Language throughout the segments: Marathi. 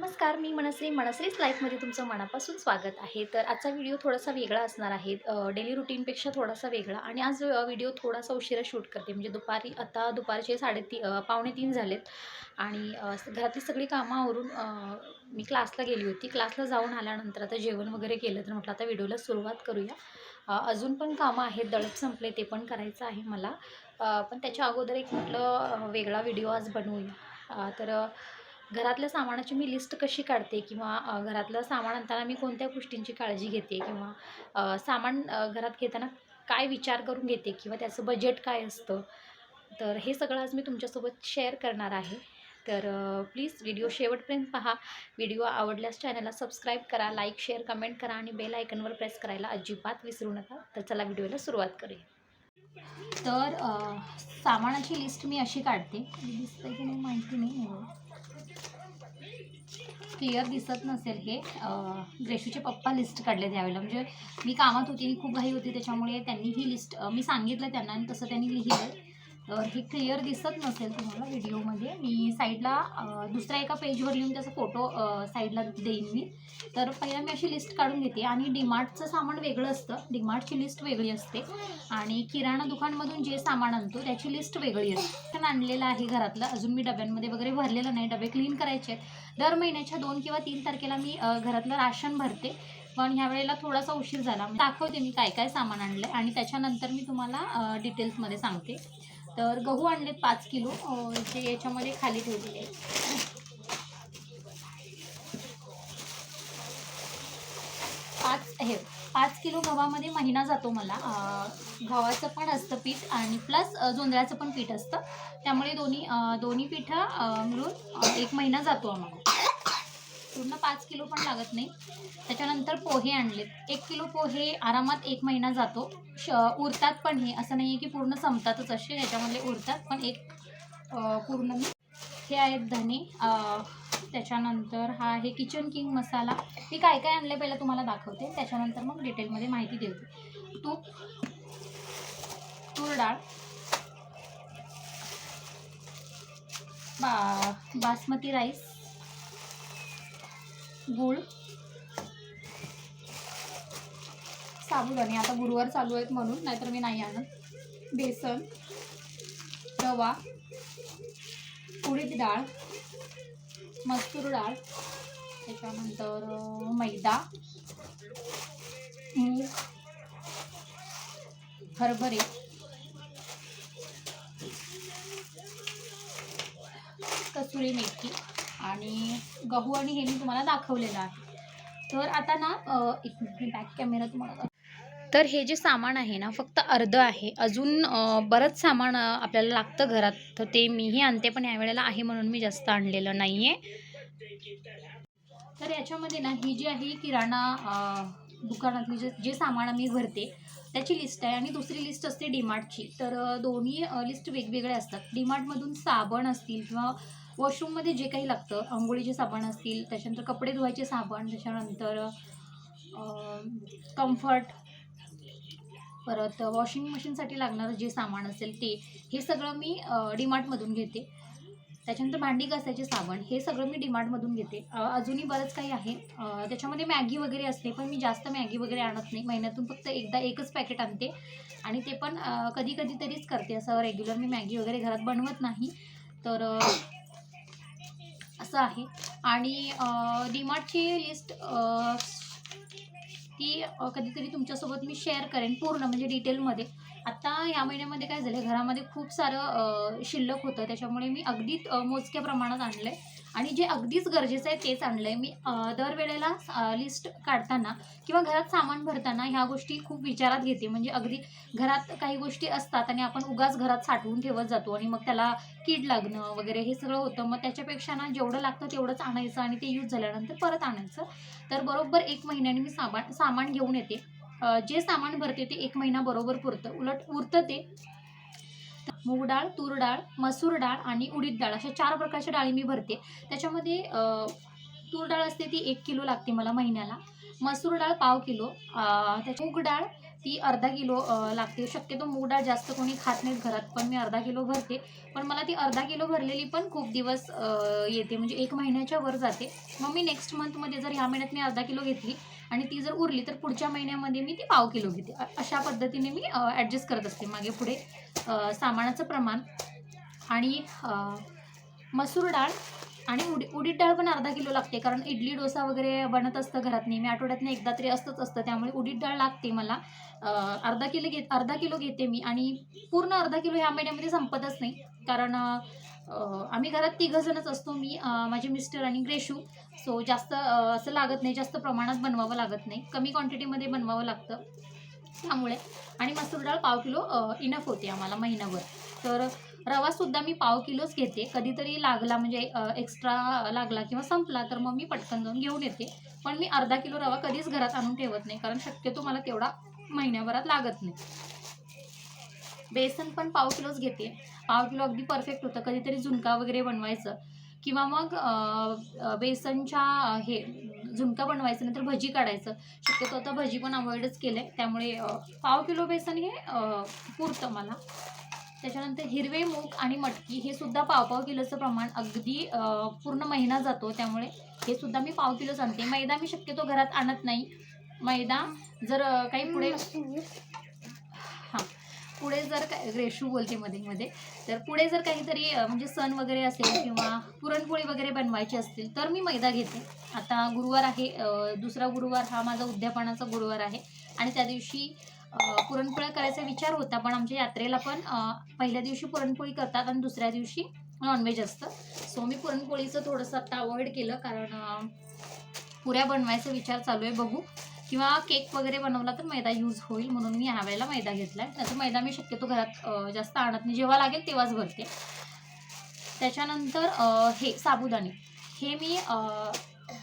नमस्कार, मी मनश्रीच लाईफमध्ये तुमचं मनापासून स्वागत आहे. तर आजचा व्हिडिओ थोडासा वेगळा असणार आहे. डेली रुटीनपेक्षा थोडासा वेगळा आणि आज व्हिडिओ थोडासा उशिरा शूट करते. म्हणजे आता दुपारचे पावणे 3 झालेत आणि घरातली सगळी कामं आवरून मी क्लासला गेली होती. क्लासला जाऊन आल्यानंतर आता जेवण वगैरे केलं, तर म्हटलं आता व्हिडिओला सुरुवात करूया. अजून पण कामं आहेत, दळप संपले ते पण करायचं आहे मला. पण त्याच्या अगोदर एक म्हटलं वेगळा व्हिडिओ आज बनवूया. घरातल्या सामानाची मी लिस्ट कशी काढते किंवा घरातलं सामान आणताना मी कोणत्या गोष्टींची काळजी घेते किंवा सामान घरात घेताना काय विचार करून घेते किंवा त्याचं बजेट काय असतं, तर हे सगळं आज मी तुमच्यासोबत शेअर करणार आहे. तर प्लीज व्हिडिओ शेवटपर्यंत पहा. व्हिडिओ आवडल्यास चॅनलला सबस्क्राईब करा, लाईक, शेअर, कमेंट करा आणि बेल आयकनवर प्रेस करायला अजिबात विसरू नका. तर चला व्हिडिओला सुरुवात करूया. तर सामानाची लिस्ट मी अशी काढते, दिसतं की नाही माहिती नाही, क्लिअर दिसत नसेल. हे ग्रेशूचे पप्पा लिस्ट काढले त्यावेळेला, म्हणजे मी कामात होती, खूप घाई होती, त्याच्यामुळे त्यांनी ही लिस्ट मी सांगितलं त्यांना आणि तसं त्यांनी लिहिलं. तर हे क्लिअर दिसत नसेल तुम्हाला व्हिडिओमध्ये. मी साईडला दुसऱ्या एका पेजवर लिहून त्याचा फोटो साईडला देईन मी. तर पहिला मी अशी लिस्ट काढून घेते आणि डीमार्टचं सामान वेगळं असतं, डीमार्टची लिस्ट वेगळी असते आणि किराणा दुकानमधून जे सामान आणतो त्याची लिस्ट वेगळी असते. पण आणलेलं आहे घरातलं, अजून मी डब्यांमध्ये वगैरे भरलेलं नाही, डबे क्लीन करायचे आहेत. दर महिन्याच्या 2 किंवा 3 तारखेला मी घरातलं राशन भरते, पण ह्या वेळेला थोडासा उशीर झाला. दाखवते मी काय काय सामान आणलं आहे आणि त्याच्यानंतर मी तुम्हाला डिटेल्समध्ये सांगते. तर गहू आणलेत 5 किलो, जे याच्यामध्ये खाली ठेवलेले आहेत. 5 किलो गव्हामध्ये महिना जातो मला. गव्हाचं पण असतं पीठ आणि प्लस जोंधळ्याचं पण पीठ असतं, त्यामुळे दोन्ही पिठं मिळून 1 महिना जातो आम्हाला. पूर्ण 5 किलो पण लागत नाही. त्याच्यानंतर पोहे आणलेत, 1 किलो पोहे आरामात 1 महिना जातो. उरतात पण, हे असं नाही आहे की पूर्ण संपतातच, असे याच्यामधले उरतात पण एक पूर्ण. हे आहेत धने, त्याच्यानंतर हा आहे किचन किंग मसाला. मी काय काय आणलं पहिलं तुम्हाला दाखवते, त्याच्यानंतर मग डिटेलमध्ये माहिती देते. तूप, तूर डाळ, बासमती राईस, गूळ, साबुदाणे, आता गुरुवार चालू आहेत म्हणून, नाहीतर मी नाही आणत. बेसन, रवा, उडीद डाळ, मसूर डाळ, त्याच्यानंतर मैदा, मूग, हरभरे, कसुरी मेथी आणि गहू, आणि हे मी तुम्हाला दाखवलेलं आहे. तर आता ना एक मिनिट, मी बॅक कॅमेरा तुम्हाला. तर हे जे सामान आहे ना, फक्त अर्धं आहे, अजून बरंच सामान आपल्याला लागतं घरात, तर ते मीही आणते, पण यावेळेला आहे म्हणून मी जास्त आणलेलं नाही आहे. तर याच्यामध्ये ना ही जी आहे किराणा दुकानातली जे सामान मी भरते त्याची लिस्ट आहे आणि दुसरी लिस्ट असते डीमार्टची. तर दोन्ही लिस्ट वेगवेगळ्या असतात. डीमार्टमधून साबण असतील किंवा वॉशरूममध्ये जे काही लागतं, अंघोळीचे साबण असतील, त्याच्यानंतर कपडे धुवायचे साबण, त्याच्यानंतर कम्फर्ट, परत वॉशिंग मशीनसाठी लागणारं जे सामान असेल ते, हे सगळं मी डीमार्टमधून घेते. त्याच्यानंतर भांडी घासायचे साबण, हे सगळं मी डीमार्टमधून घेते. अजूनही बरंच काही आहे, त्याच्यामध्ये मॅगी वगैरे असते, पण मी जास्त मॅगी वगैरे आणत नाही. महिन्यातून फक्त एकदा एकच पॅकेट आणते आणि ते पण कधी तरीच करते, असं रेग्युलर मी मॅगी वगैरे घरात बनवत नाही. तर असं आहे. आणि डीमार्टची लिस्ट ती कधीतरी तुमच्यासोबत मी शेअर करेन पूर्ण, म्हणजे डिटेलमध्ये. आता या महिन्यामध्ये काय झालं, घरामध्ये खूप सारं शिल्लक होतं, त्याच्यामुळे मी अगदीच मोजक्या प्रमाणात आणलं आहे आणि जे अगदीच गरजेचं आहे तेच आणलं आहे. मी दरवेळेला लिस्ट काढताना किंवा घरात सामान भरताना ह्या गोष्टी खूप विचारात घेते. म्हणजे अगदी घरात काही गोष्टी असतात आणि आपण उगाच घरात साठवून ठेवत जातो आणि मग त्याला कीड लागणं वगैरे हे सगळं होतं. मग त्याच्यापेक्षा ना जेवढं लागतं तेवढंच आणायचं आणि ते यूज झाल्यानंतर परत आणायचं. तर बरोबर 1 महिन्याने मी सामान घेऊन येते. जे सामान भरते ते 1 महिना बरोबर पुरतं, उलट उरतं ते. मूग डाळ, तूर डाळ, मसूर डाळ आणि उडीद डाळ, अशा 4 प्रकारच्या डाळी मी भरते. त्याच्यामध्ये तूर डाळ असते ती 1 किलो लागते मला महिन्याला, मसूर डाळ 1/2 किलो, त्याची मूग डाळ ती अर्धा किलो लागते. शक्यतो मूग डाळ जास्त कोणी खात नाहीत घरात, पण मी अर्धा किलो भरते. पण मला ती अर्धा किलो भरलेली पण खूप दिवस येते, म्हणजे 1 महिन्याच्या वर जाते. मग मी नेक्स्ट मंथमध्ये जर ह्या महिन्यात मी अर्धा किलो घेतली आणि ती जर उरली तर पुढच्या महिन्यामध्ये मी ती पाव किलो घेते. अशा पद्धतीने मी ॲडजस्ट करत असते मागे पुढे सामानाचं प्रमाण. आणि मसूर डाळ आणि उडीद डाळ पण अर्धा किलो लागते, कारण इडली डोसा वगैरे बनत असतं घरात नेहमी, आठवड्यातनं एकदा तरी असतं, त्यामुळे उडीद डाळ लागते मला. अर्धा किलो घेते मी. आणि पूर्ण अर्धा किलो ह्या महिन्यामध्ये संपतच नाही, कारण आम्ही घरात 3 जणच असतो, मी माझे मिस्टर आणि ग्रेशू. सो जास्त असं लागत नाही, जास्त प्रमाणात बनवावं लागत नाही, कमी क्वांटिटीमध्ये बनवावं लागतं त्यामुळे. आणि मसूर डाळ पाव किलो इनफ होते आम्हाला महिनाभर. तर रवासुद्धा मी पाव किलोच घेते. कधीतरी लागला, म्हणजे एक्स्ट्रा लागला किंवा संपला तर मग मी पटकन जाऊन घेऊन येते. पण मी अर्धा किलो रवा कधीच घरात आणून ठेवत नाही, कारण शक्यतो मला तेवढा महिन्याभरात लागत नाही. बेसन पण पाव किलोच घेते. पाव किलो अगदी परफेक्ट होतं. कधीतरी झुणका वगैरे बनवायचं किंवा मग बेसनच्या हे झुणका बनवायचं, नंतर भजी काढायचं. शक्यतो आता भजी पण अवॉइडच केलं आहे, त्यामुळे पाव किलो बेसन हे पुरतं मला. त्याच्यानंतर हिरवे मूग आणि मटकी हे सुद्धा पाव किलोचं प्रमाण अगदी पूर्ण महिना जातो, त्यामुळे हे सुद्धा मी पाव किलोच आणते. मैदा मी शक्यतो घरात आणत नाही. मैदा जर काही पुढे जर काय रेशू बोलते मध्ये तर पुढे जर काहीतरी म्हणजे सण वगैरे असेल किंवा पुरणपोळी वगैरे बनवायची असतील तर मी मैदा घेते. आता गुरुवार आहे, दुसरा गुरुवार हा माझा उद्यापनाचा गुरुवार आहे आणि त्या दिवशी पुरणपोळ्या करायचा विचार होता, पण आमच्या यात्रेला पण पहिल्या दिवशी पुरणपोळी करतात आणि दुसऱ्या दिवशी नॉनव्हेज असतं. सो मी पुरणपोळीचं थोडंसं आता अवॉइड केलं, कारण पुऱ्या बनवायचा विचार चालू आहे, बघू. किंवा केक वगैरे बनवला तर मैदा यूज होईल, म्हणून मी ह्या वेळेला मैदा घेतला आहे. त्याचं मैदा मी शक्यतो घरात जास्त आणत नाही, जेव्हा लागेल तेव्हाच भरते. त्याच्यानंतर हे साबुदाणे हे मी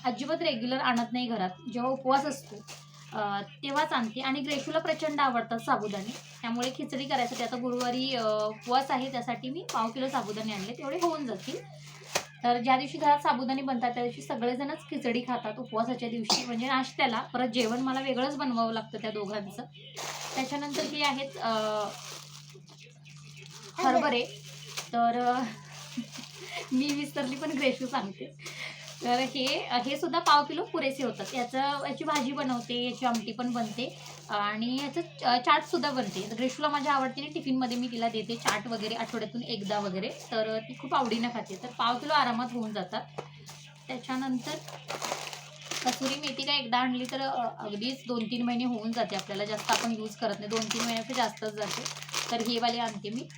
अजिबात रेग्युलर आणत नाही घरात, जेव्हा उपवास असतो तेव्हाच आणते. आणि ग्रेशूला प्रचंड आवडतात साबुदाणे, त्यामुळे खिचडी करायसाठी आता गुरुवारी उपवास आहे, त्यासाठी मी पाव किलो साबुदाणे आणले, तेवढे होऊन जातील. तर ज्या दिवशी घरात साबुदाणे बनतात त्या दिवशी सगळेजणच खिचडी खातात उपवासाच्या दिवशी, म्हणजे नाश्त्याला. परत जेवण मला वेगळंच बनवावं लागतं त्या दोघांचं. त्याच्यानंतर हे आहेत हरभरे. तर मी विसरली पण ग्रेशू सांगते. तर हे सुद्धा पाव किलो पुरेसे होतात. याची भाजी बनवते, याची आमटी पण बनते आणि याचं चाटसुद्धा बनते. ग्रेशूला माझ्या आवडतीने टिफिनमध्ये मी तिला देते चाट वगैरे, आठवड्यातून एकदा वगैरे, तर ती खूप आवडीनं खाते. तर पाव किलो आरामात होऊन जातात. त्याच्यानंतर कसुरी मेथी काय एकदा आणली तर अगदीच 2-3 महिने होऊन जाते आपल्याला, जास्त आपण यूज करत नाही, 2-3 महिन्याचं जास्तच जाते. तर हे वाले आणते मी.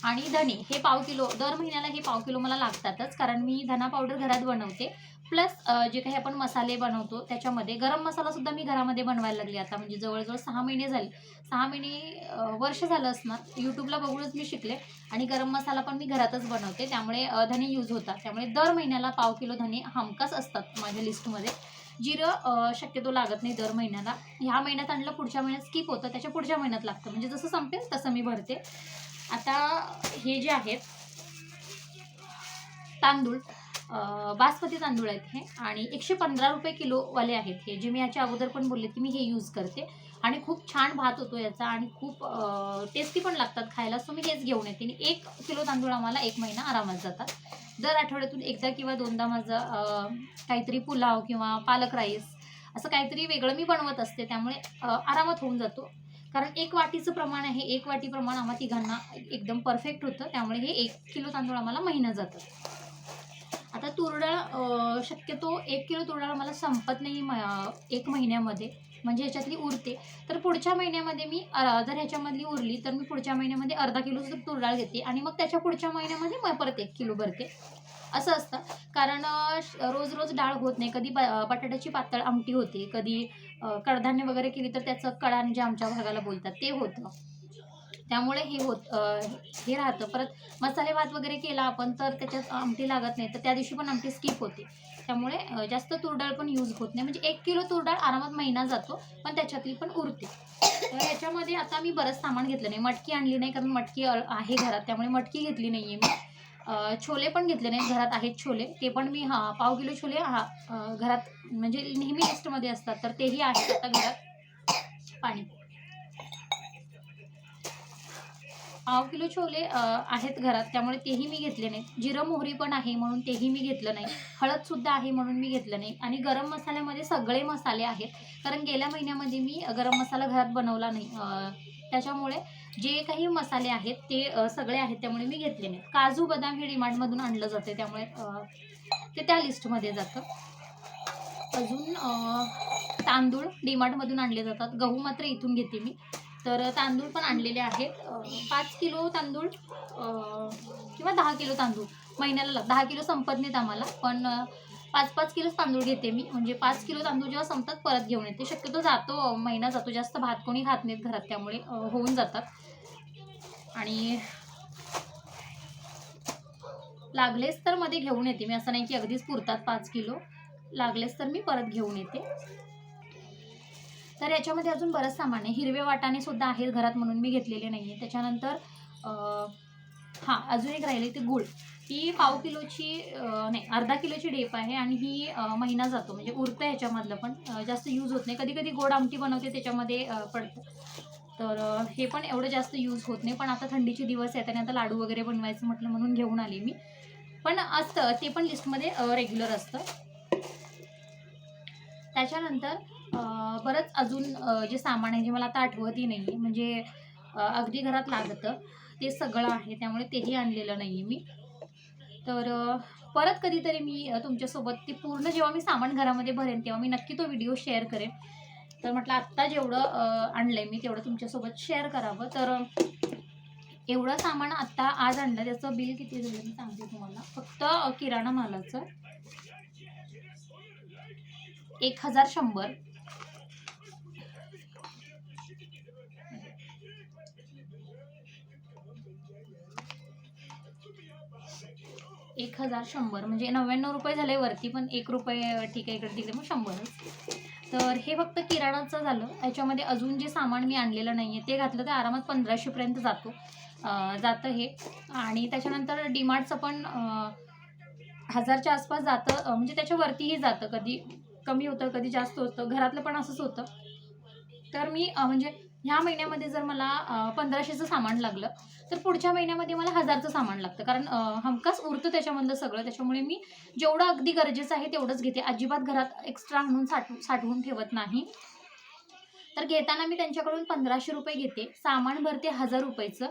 आणि धणे हे पाव किलो, दर महिन्याला हे पाव किलो मला लागतातच, कारण मी धना पावडर घरात बनवते. प्लस जे काही आपण मसाले बनवतो त्याच्यामध्ये गरम मसालासुद्धा मी घरामध्ये बनवायला लागले आता, म्हणजे जवळजवळ 6 महिने झाले. 6 महिने वर्ष झालं असणार, यूट्यूबला बघूनच मी शिकले. आणि गरम मसाला पण मी घरातच बनवते, त्यामुळे धणे यूज होतात. त्यामुळे दर महिन्याला पाव किलो धणे हमखास असतात माझ्या लिस्टमध्ये. जिरं शक्यतो लागत नाही दर महिन्याला. ह्या महिन्यात आणलं, पुढच्या महिन्यात स्किप होतं, त्याच्या पुढच्या महिन्यात लागतं, म्हणजे जसं संपेल तसं मी भरते. आता हे जे आहेत तांदूळ, बासमती तांदूळ आहेत हे, आणि 115 रुपये किलोवाले आहेत हे, जे मी याच्या अगोदर पण बोलले की मी हे यूज करते. आणि खूप छान भात होतो याचा आणि खूप टेस्टी पण लागतात खायला. सो मी हेच घेऊन येते. आणि 1 किलो तांदूळ आम्हाला 1 महिना आरामात जातात. दर आठवड्यातून एकदा किंवा दोनदा माझं काहीतरी पुलाव किंवा पालक राईस असं काहीतरी वेगळं मी बनवत असते, त्यामुळे आरामात होऊन जातो. कारण 1 वाटीचं प्रमाण आहे, 1 वाटी प्रमाण आम्हा तिघांना एकदम परफेक्ट होतं, त्यामुळे हे 1 किलो तांदूळ आम्हाला महिना जातं. आता तुरडाळ शक्यतो 1 किलो तुरडाळ मला संपत नाही 1 महिन्यामध्ये, म्हणजे ह्याच्यातली उरते. तर पुढच्या महिन्यामध्ये मी जर ह्याच्यामधली उरली तर मी पुढच्या महिन्यामध्ये अर्धा किलो तुरडाळ घेते आणि मग त्याच्या पुढच्या महिन्यामध्ये मग परत 1 किलो भरते. असं असतं, कारण रोज रोज डाळ होत नाही. कधी बटाट्याची पातळ आमटी होते, कधी कडधान्य वगैरे केली तर त्याचं कडाण जे आमच्या भागाला बोलतात ते होतं, त्यामुळे हे राहतं. परत मसाले भात वगैरे केला आपण तर त्याच्यात आमटी लागत नाही, तर त्या दिवशी पण आमटी स्किप होते. त्यामुळे जास्त तुरडाळ पण यूज होत नाही, म्हणजे 1 किलो तुरडाळ आरामात महिना जातो, पण त्याच्यातली पण उरते. तर ह्याच्यामध्ये आता मी बरंच सामान घेतलं नाही. मटकी आणली नाही, कारण मटकी आहे घरात, त्यामुळे मटकी घेतली नाही आहे मी. छोले पण घेतले नाहीत, घरात आहेत छोले, ते पण मी पाव किलो छोले घरात म्हणजे नेहमी लिस्टमध्ये असतात, तर तेही आहेत आता घरात. पाणी. पाव किलो छोले आहेत घरात, त्यामुळे तेही मी घेतले नाहीत. जिरं मोहरी पण आहे म्हणून तेही मी घेतलं नाही. हळदसुद्धा आहे म्हणून मी घेतलं नाही. आणि गरम मसाल्यामध्ये सगळे मसाले आहेत, कारण गेल्या महिन्यामध्ये मी गरम मसाला घरात बनवला नाही. त्याच्यामुळे जे काही मसाले आहेत ते सगळे आहेत, त्यामुळे मी घेतले नाहीत. काजू बदाम हे डीमार्टमधून आणलं जाते, त्यामुळे ते त्या लिस्टमध्ये जातं. अजून तांदूळ डीमार्टमधून आणले जातात. गहू मात्र इथून घेते मी. तर तांदूळ पण आणलेले आहेत. 5 किलो तांदूळ किंवा 10 किलो तांदूळ महिन्याला 10 किलो संपत नाहीत आम्हाला, पण 5-5 किलोच तांदूळ घेते मी. म्हणजे 5 किलो तांदूळ जेव्हा संपतात परत घेऊन येते. शक्यतो जातो, महिना जातो. जास्त भात कोणी खात नाहीत घरात, त्यामुळे होऊन जातात. आणि लागलेच तर मध्ये घेऊन येते मी, असं नाही की अगदीच पुरतात 5 किलो. लागलेच तर मी परत घेऊन येते. तर याच्यामध्ये अजून बरंच सामान आहे. हिरवे वाटाणे सुद्धा आहेत घरात म्हणून मी घेतलेले नाही आहे. त्याच्यानंतर हां, अजून एक राहिली ती गूळ. ही पाव किलोची नाही, अर्धा किलोची डेप आहे आणि ही महिना जातो, म्हणजे उरतं ह्याच्यामधलं पण. जास्त यूज होत नाही. कधी कधी गोड आमटी बनवते त्याच्यामध्ये पडतं, तर हे पण एवढं जास्त यूज होत नाही. पण आता थंडीचे दिवस आहेत आणि आता लाडू वगैरे बनवायचं म्हटलं म्हणून घेऊन आले मी. पण असतं ते पण लिस्टमध्ये रेग्युलर असतं. त्याच्यानंतर बरंच अजून जे सामान आहे जे मला आता आठवतही नाही आहे, म्हणजे अगदी घरात लागतं ते सगळं आहे, त्यामुळे तेही आणलेलं नाही आहे मी. तर परत कधीतरी मी तुमच्यासोबत ते पूर्ण जेव्हा मी सामान घरामध्ये भरेन तेव्हा मी नक्की तो व्हिडिओ शेअर करेन. तर म्हटलं आत्ता जेवढं आणलं आहे मी तेवढं तुमच्यासोबत शेअर करावं. तर एवढं सामान आत्ता आज आणलं, त्याचं बिल किती झालं मी सांगते तुम्हाला. फक्त किराणा मालाचं 1100. 1100 म्हणजे 99 रुपये झाले वरती, पण 1 रुपये ठीक आहे इकडे तिकडे, मग 100च. तर हे फक्त किराणाचं झालं. याच्यामध्ये अजून जे सामान मी आणलेलं नाही आहे ते घातलं तर आरामात 1500पर्यंत जातं हे. आणि त्याच्यानंतर डीमार्टचं पण 1000च्या आसपास जातं, म्हणजे त्याच्यावरतीही जातं. कधी कमी होतं, कधी जास्त होतं. घरातलं पण असंच होतं. तर मी म्हणजे ह्या महिन्यामध्ये जर मला 1500चं सामान लागलं तर पुढच्या महिन्यामध्ये मला 1000चं सामान लागतं, कारण हमखास उरतं त्याच्यामधलं सगळं. त्याच्यामुळे मी जेवढं अगदी गरजेचं आहे तेवढंच घेते. अजिबात घरात एक्स्ट्रा आणून साठवून ठेवत नाही. तर घेताना मी त्यांच्याकडून 1500 रुपये घेते. सामान भरते 1000 रुपयेचं.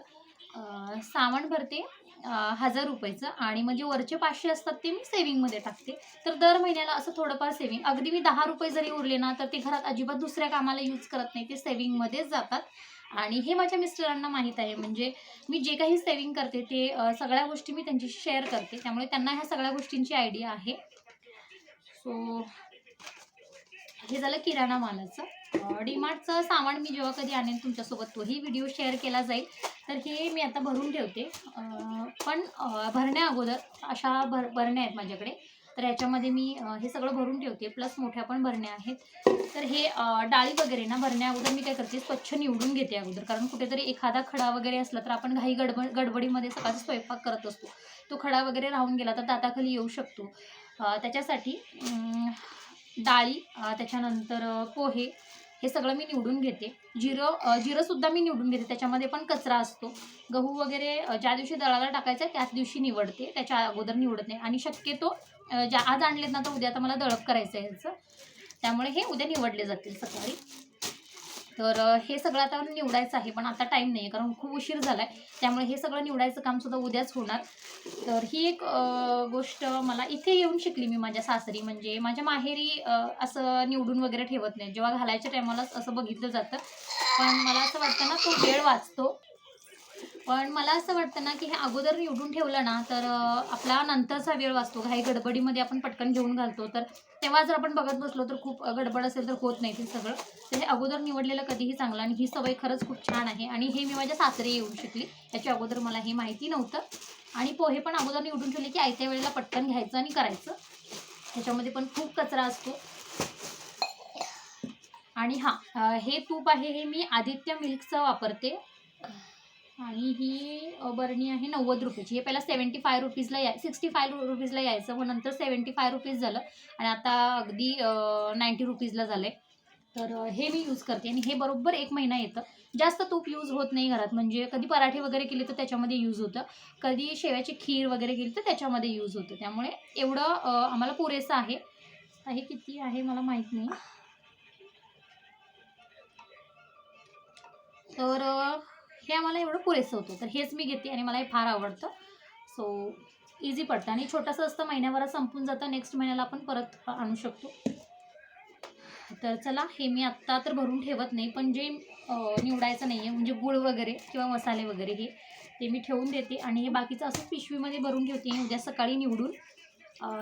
सामान भरते 1000 रुपयेचं, आणि म्हणजे वरचे 500 असतात ते मी सेविंगमध्ये टाकते. तर दर महिन्याला असं थोडंफार सेविंग, अगदी मी 10 रुपये जरी उरले ना तर ते घरात अजिबात दुसऱ्या कामाला यूज करत नाही, ते सेविंगमध्येच जातात. आणि हे माझ्या मिस्टरांना माहीत आहे, म्हणजे मी जे काही सेविंग करते ते सगळ्या गोष्टी मी त्यांच्याशी शेअर करते, त्यामुळे त्यांना ह्या सगळ्या गोष्टींची आयडिया आहे. सो हे झालं किराणा मालाचं. डीमार्टचं सामान मी जेव्हा कधी आणेन तुमच्यासोबत तोही व्हिडिओ शेअर केला जाईल. तर हे मी आता भरून ठेवते. पण भरण्या अगोदर अशा भरण्या आहेत माझ्याकडे, तर ह्याच्यामध्ये मी हे सगळं भरून ठेवते. प्लस मोठ्या पण भरण्या आहेत. तर हे डाळी वगैरे ना भरण्या अगोदर मी काय करते, स्वच्छ निवडून घेते अगोदर, कारण कुठेतरी एखादा खडा वगैरे असला तर आपण घाई गडबडीमध्ये सकाळचा स्वयंपाक करत असतो, तो खडा वगैरे राहून गेला तर दाताखाली येऊ शकतो. त्याच्यासाठी डाळी, त्याच्यानंतर पोहे, हे सगळं मी निवडून घेते. जिरंसुद्धा मी निवडून घेते, त्याच्यामध्ये पण कचरा असतो. गहू वगैरे ज्या दिवशी दळाला टाकायचं आहे त्याच दिवशी निवडते, त्याच्या अगोदर निवडत नाही. आणि शक्यतो आज आणलेत ना तर उद्या आता मला दळप करायचं आहे ह्याचं, त्यामुळे हे उद्या निवडले जातील सकाळी. तर हे सगळं आता निवडायचं आहे, पण आता टाईम नाही आहे कारण खूप उशीर झाला आहे, त्यामुळे हे सगळं निवडायचं कामसुद्धा उद्याच होणार. तर ही एक गोष्ट मला इथे येऊन शिकली मी माझ्या सासरी. म्हणजे माझ्या माहेरी असं निवडून वगैरे ठेवत नाही, जेव्हा घालायच्या टायमालाच असं बघितलं जातं. पण मला असं वाटतं ना तो वेळ वाचतो. पण मला असं वाटतं ना की हे अगोदर निवडून ठेवलं ना तर आपला नंतरचा वेळ वाचतो. घाई गडबडीमध्ये आपण पटकन घेऊन घालतो, तर तेव्हा जर आपण बघत बसलो तर खूप गडबड असेल तर होत नाही ते सगळं. तर हे अगोदर निवडलेलं कधीही चांगलं, आणि ही सवय खरंच खूप छान आहे. आणि हे मी माझ्या सासरी येऊन शिकली, याच्या अगोदर मला हे माहिती नव्हतं. आणि पोहे पण अगोदर निवडून ठेवले की आयत्या वेळेला पटकन घ्यायचं आणि करायचं. ह्याच्यामध्ये पण खूप कचरा असतो. आणि हां, हे तूप आहे हे मी आदित्य मिल्कचं वापरते. आणि ही बरणी आहे 90 रुपयाची. हे पहिला 75 रुपीजला 65 रुपीजला यायचं, मग नंतर 75 रुपीज झालं, आणि आता अगदी 90 रुपीजला झालं आहे. तर हे मी यूज करते आणि हे बरोबर 1 महिना येतं. जास्त तूप यूज होत नाही घरात, म्हणजे कधी पराठे वगैरे केले तर त्याच्यामध्ये यूज होतं, कधी शेवयाची खीर वगैरे केली तर त्याच्यामध्ये यूज होतं. त्यामुळे एवढं आम्हाला पुरेसं आहे. हे किती आहे मला माहीत नाही. तर हे आम्हाला एवढं पुरेसं होतं. तर हेच मी घेते आणि मला हे फार आवडतं. सो इझी पडतं आणि छोटंसं असतं, महिन्याभरात संपून जातं. नेक्स्ट महिन्याला आपण परत आणू शकतो. तर चला, हे मी आत्ता तर भरून ठेवत नाही, पण जे निवडायचं नाही आहे म्हणजे गूळ वगैरे किंवा मसाले वगैरे ते मी ठेवून देते आणि हे बाकीचं असं पिशवीमध्ये भरून ठेवते. उद्या सकाळी निवडून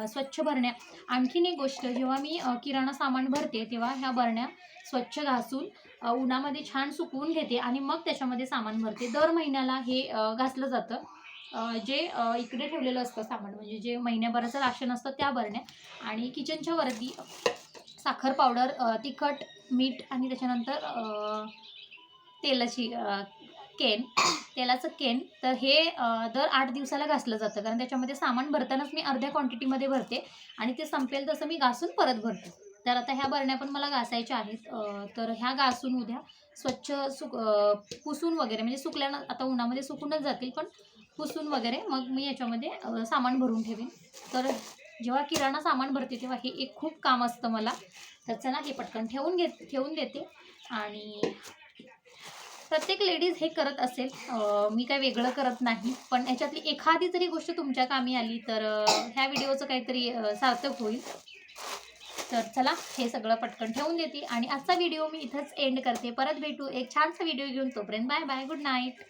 स्वच्छ भरण्या. आणखीन एक गोष्ट, जेव्हा मी किराणा सामान भरते तेव्हा ह्या भरण्या स्वच्छ घासून उन्हामध्ये छान सुकवून घेते आणि मग त्याच्यामध्ये सामान भरते. दर महिन्याला हे घासलं जातं. जे इकडे ठेवलेलं असतं सामान, म्हणजे जे महिन्याभराचं राशन असतं त्या भरण्या. आणि किचनच्या वरती साखर पावडर, तिखट, मीठ आणि त्याच्यानंतर तेलाची केन तेलाचं केन. तर हे दर 8 दिवसाला घासलं जातं, कारण त्याच्यामध्ये सामान भरतानाच मी अर्ध्या क्वांटिटीमध्ये भरते आणि ते संपेल तसं मी घासून परत भरते. तर आता ह्या बरण्या पण मला घासायच्या आहेत. तर ह्या घासून उद्या स्वच्छ पुसून वगैरे, म्हणजे सुकल्यानं आता उन्हामध्ये सुकूनच जातील, पण पुसून वगैरे मग मी याच्यामध्ये सामान भरून ठेवीन. तर जेव्हा किराणा सामान भरते तेव्हा हे एक खूप काम असतं मला. तर चला, हे पटकन ठेवून देते. आणि प्रत्येक लेडीज हे करत असेल, मी काही वेगळं करत नाही. पण याच्यातली एखादी जरी गोष्ट तुमच्या कामी आली तर ह्या व्हिडिओचं काहीतरी सार्थक होईल. तर चला, हे सगळं पटकन ठेवून देते आणि आजचा व्हिडिओ मी इथंच एंड करते. परत भेटू एक छानसा व्हिडिओ घेऊन. तोपर्यंत बाय बाय, गुड नाईट.